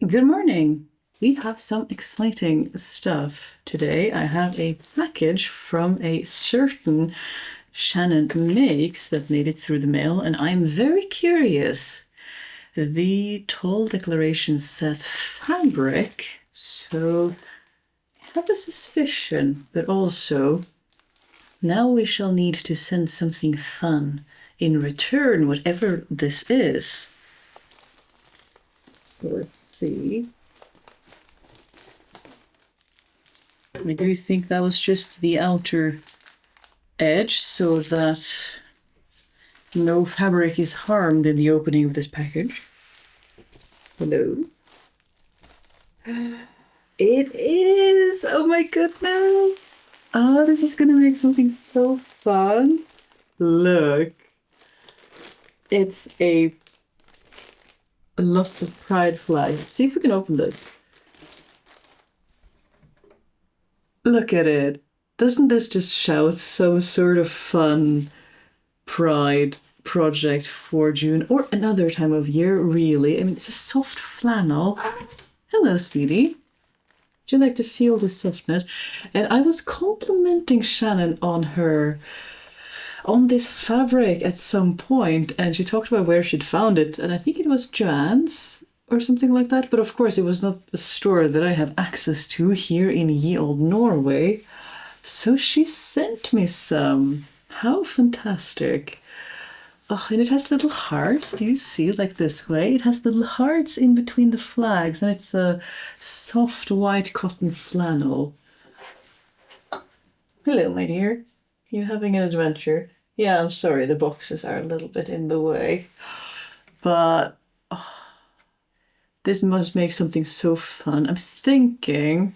Good morning. We have some exciting stuff today. I have a package from a certain Shannon makes that made it through the mail, and I'm very curious. The toll declaration says fabric, so I have a suspicion, but also now we shall need to send something fun in return, whatever this is. So let's see. I do think that was just the outer edge so that no fabric is harmed in the opening of this package. Hello. It is! Oh my goodness! Oh, this is gonna make something so fun. Look. It's a Lost of Pride flag. See if we can open this. Look at it. Doesn't this just shout some sort of fun pride project for June or another time of year, really? I mean, it's a soft flannel. Hello, Speedy. Would you like to feel the softness? And I was complimenting Shannon on this fabric at some point, and she talked about where she'd found it, and I think it was Joann's or something like that, but of course it was not the store that I have access to here in ye old Norway. So she sent me some. How fantastic. Oh, and it has little hearts. Do you see it like this way? It has little hearts in between the flags, and it's a soft white cotton flannel. Hello, my dear. You having an adventure? Yeah, I'm sorry, the boxes are a little bit in the way. But this must make something so fun. I'm thinking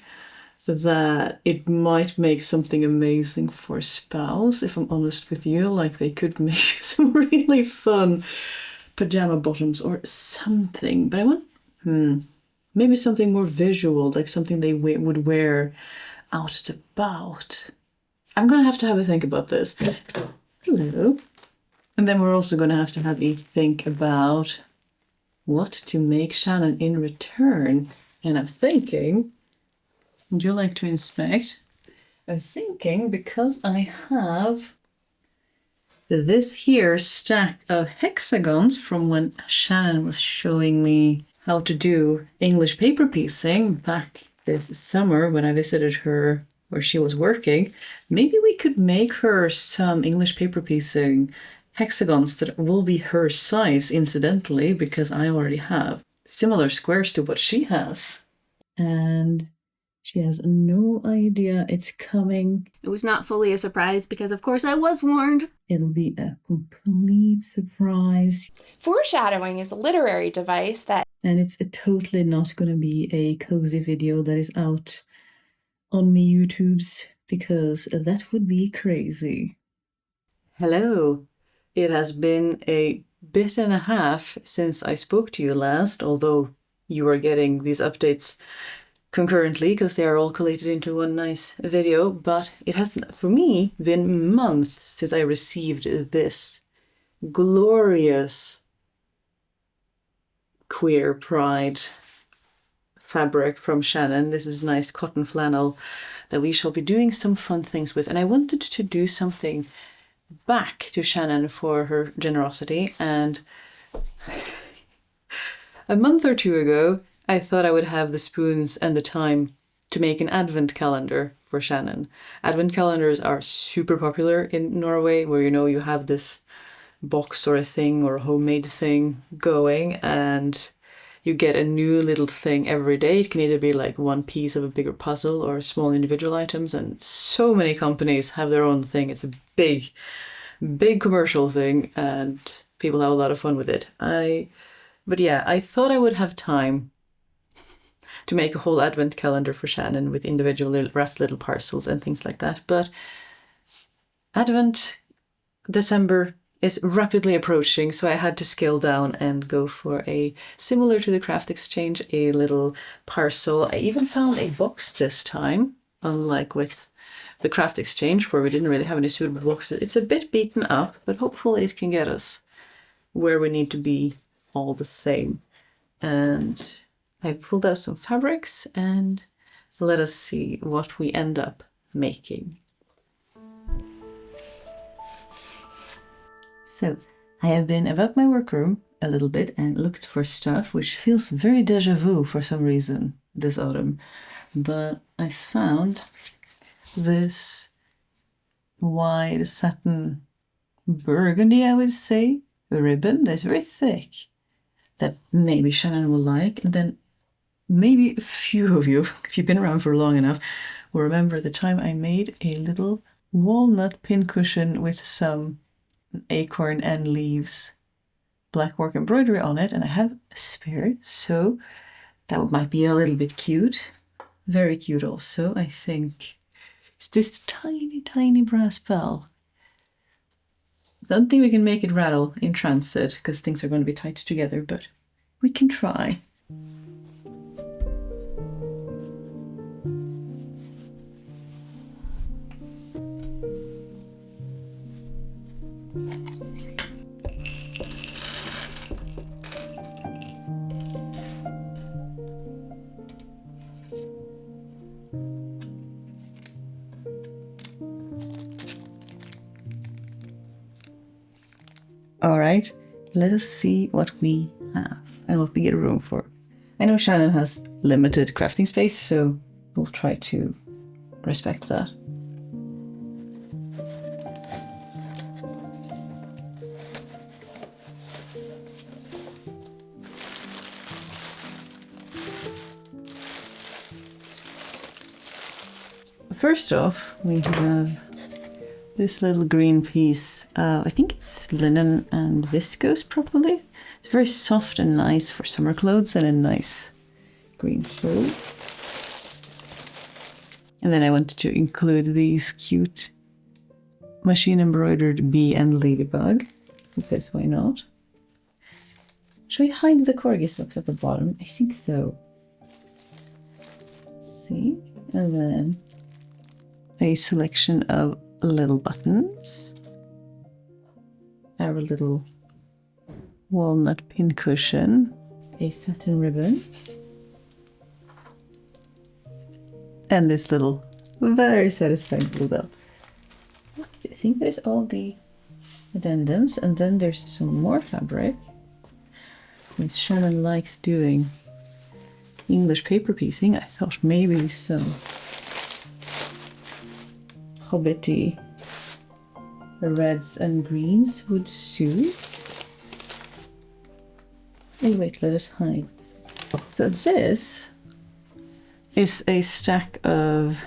that it might make something amazing for a spouse, if I'm honest with you. Like, they could make some really fun pajama bottoms or something. But I want, maybe something more visual, like something they would wear out and about. I'm gonna have to have a think about this. Hello. And then we're also gonna have to have a think about what to make Shannon in return. And I'm thinking, would you like to inspect? I'm thinking, because I have this here stack of hexagons from when Shannon was showing me how to do English paper piecing back this summer when I visited her where she was working, maybe we could make her some English paper piecing hexagons that will be her size, incidentally, because I already have similar squares to what she has. And she has no idea it's coming. It was not fully a surprise because, of course, I was warned. It'll be a complete surprise. Foreshadowing is a literary device that... And it's totally not going to be a cozy video that is out on me YouTubes, because that would be crazy. Hello. It has been a bit and a half since I spoke to you last, although you are getting these updates concurrently because they are all collated into one nice video, but it has, for me, been months since I received this glorious queer pride fabric from Shannon. This is nice cotton flannel that we shall be doing some fun things with, and I wanted to do something back to Shannon for her generosity. And a month or two ago I thought I would have the spoons and the time to make an advent calendar for Shannon. Advent calendars are super popular in Norway, where you have this box or a thing or a homemade thing going, and you get a new little thing every day. It can either be like one piece of a bigger puzzle or small individual items, and so many companies have their own thing. It's a big commercial thing, and people have a lot of fun with it. But yeah, I thought I would have time to make a whole advent calendar for Shannon with individually wrapped little parcels and things like that. But Advent, December, is rapidly approaching, so I had to scale down and go for a, similar to the craft exchange, a little parcel. I even found a box this time, unlike with the craft exchange where we didn't really have any suitable boxes. It's a bit beaten up, but hopefully it can get us where we need to be all the same. And I've pulled out some fabrics and let us see what we end up making. So I have been about my workroom a little bit and looked for stuff which feels very déjà vu for some reason this autumn. But I found this wide satin burgundy, I would say, ribbon that's very thick that maybe Shannon will like. And then maybe a few of you, if you've been around for long enough, will remember the time I made a little walnut pincushion with some acorn and leaves black work embroidery on it, and I have a spare, so that might be a little bit cute. Very cute also, I think. It's this tiny brass bell. I don't think we can make it rattle in transit because things are going to be tight together, but we can try. All right, let us see what we have and what we get room for. I know Shannon has limited crafting space, so we'll try to respect that. First off, we have this little green piece. I think it's linen and viscose probably. It's very soft and nice for summer clothes and a nice green fold. And then I wanted to include these cute machine embroidered bee and ladybug, because why not? Should we hide the corgi socks at the bottom? I think so. Let's see. And then a selection of little buttons. Our little walnut pincushion. A satin ribbon. And this little very satisfying blue bell. I think that is all the addendums, and then there's some more fabric. Since Shannon likes doing English paper piecing, I thought maybe some hobbity reds and greens would suit. Hey, wait, let us hide this. So this is a stack of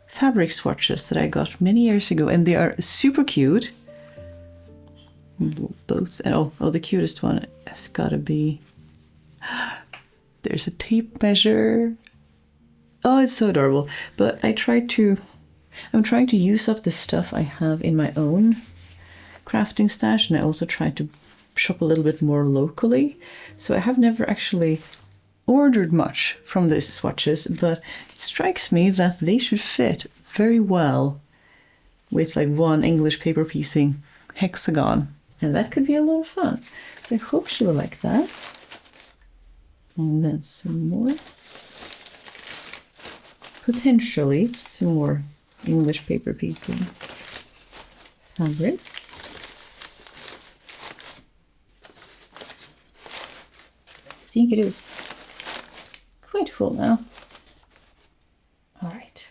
fabric swatches that I got many years ago, and they are super cute. Boats, and oh, the cutest one has gotta be. There's a tape measure. Oh, it's so adorable. But I'm trying to use up the stuff I have in my own crafting stash, and I also try to shop a little bit more locally. So I have never actually ordered much from these swatches, but it strikes me that they should fit very well with like one English paper piecing hexagon, and that could be a lot of fun. So I hope she will like that. And then some more, potentially some more English paper piecing fabric. I think it is quite full now. All right.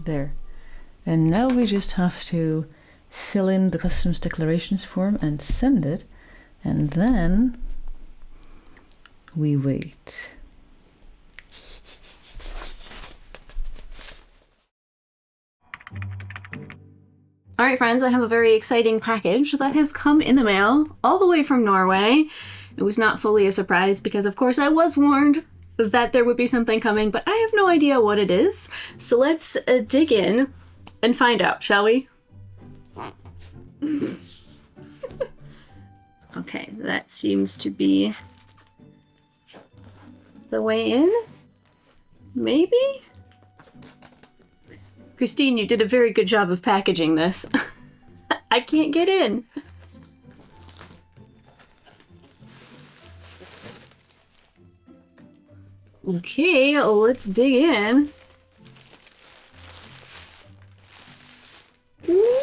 There. And now we just have to fill in the customs declarations form and send it. And then we wait. All right, friends, I have a very exciting package that has come in the mail all the way from Norway. It was not fully a surprise because, of course, I was warned that there would be something coming, but I have no idea what it is. So let's dig in and find out, shall we? Okay, that seems to be the way in. Maybe? Kristine, you did a very good job of packaging this. I can't get in. Okay, let's dig in. Ooh,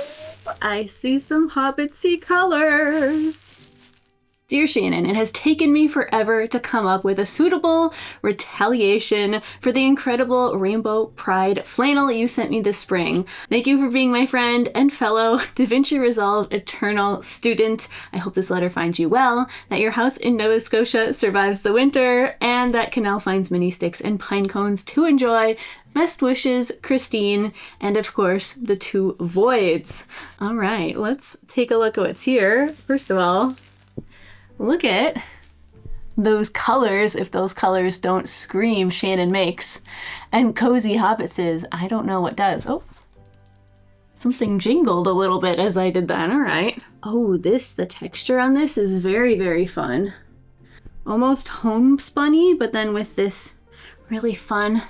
I see some hobbitsy colors. Dear Shannon, it has taken me forever to come up with a suitable retaliation for the incredible Rainbow Pride flannel you sent me this spring. Thank you for being my friend and fellow Da Vinci Resolve Eternal student. I hope this letter finds you well, that your house in Nova Scotia survives the winter, and that Canal finds mini sticks and pine cones to enjoy. Best wishes, Kristine, and of course, the two voids. All right, let's take a look at what's here. First of all, look at those colors, if those colors don't scream Shannon makes. And cozy hobbitses, I don't know what does. Oh, something jingled a little bit as I did that, all right. Oh, the texture on this is very, very fun. Almost homespunny, but then with this really fun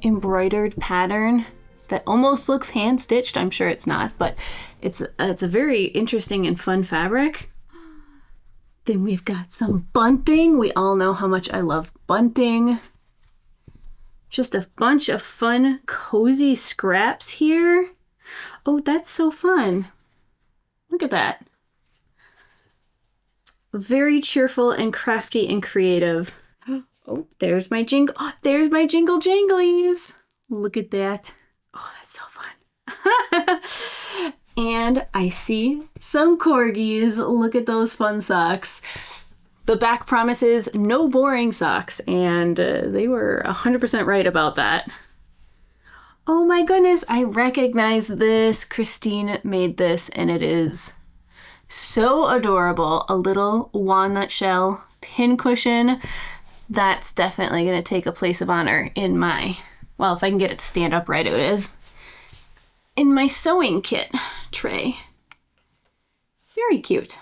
embroidered pattern that almost looks hand-stitched. I'm sure it's not, but it's a very interesting and fun fabric. Then we've got some bunting. We all know how much I love bunting. Just a bunch of fun, cozy scraps here. Oh, that's so fun. Look at that. Very cheerful and crafty and creative. Oh, there's my jingle. Oh, there's my jingle janglies. Look at that. Oh, that's so fun. And I see some corgis. Look at those fun socks. The back promises no boring socks, and they were 100% right about that. Oh my goodness, I recognize this. Kristine made this, and it is so adorable. A little walnut shell pincushion. That's definitely going to take a place of honor in my, well, if I can get it to stand upright, it is. In my sewing kit tray. Very cute.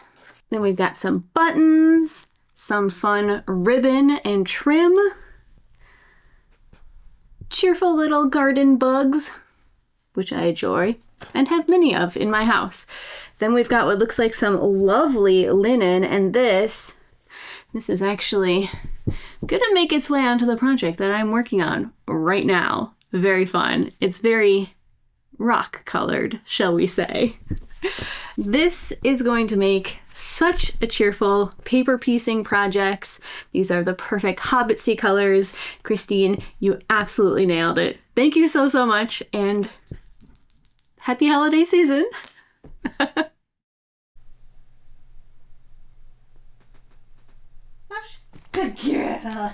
Then we've got some buttons, some fun ribbon and trim, cheerful little garden bugs, which I enjoy and have many of in my house. Then we've got what looks like some lovely linen, and this is actually gonna make its way onto the project that I'm working on right now. Very fun. It's very rock colored, shall we say. This is going to make such a cheerful paper piecing projects. These are the perfect hobbitsy colors. Kristine, you absolutely nailed it. Thank you so, so much, and happy holiday season. Good girl.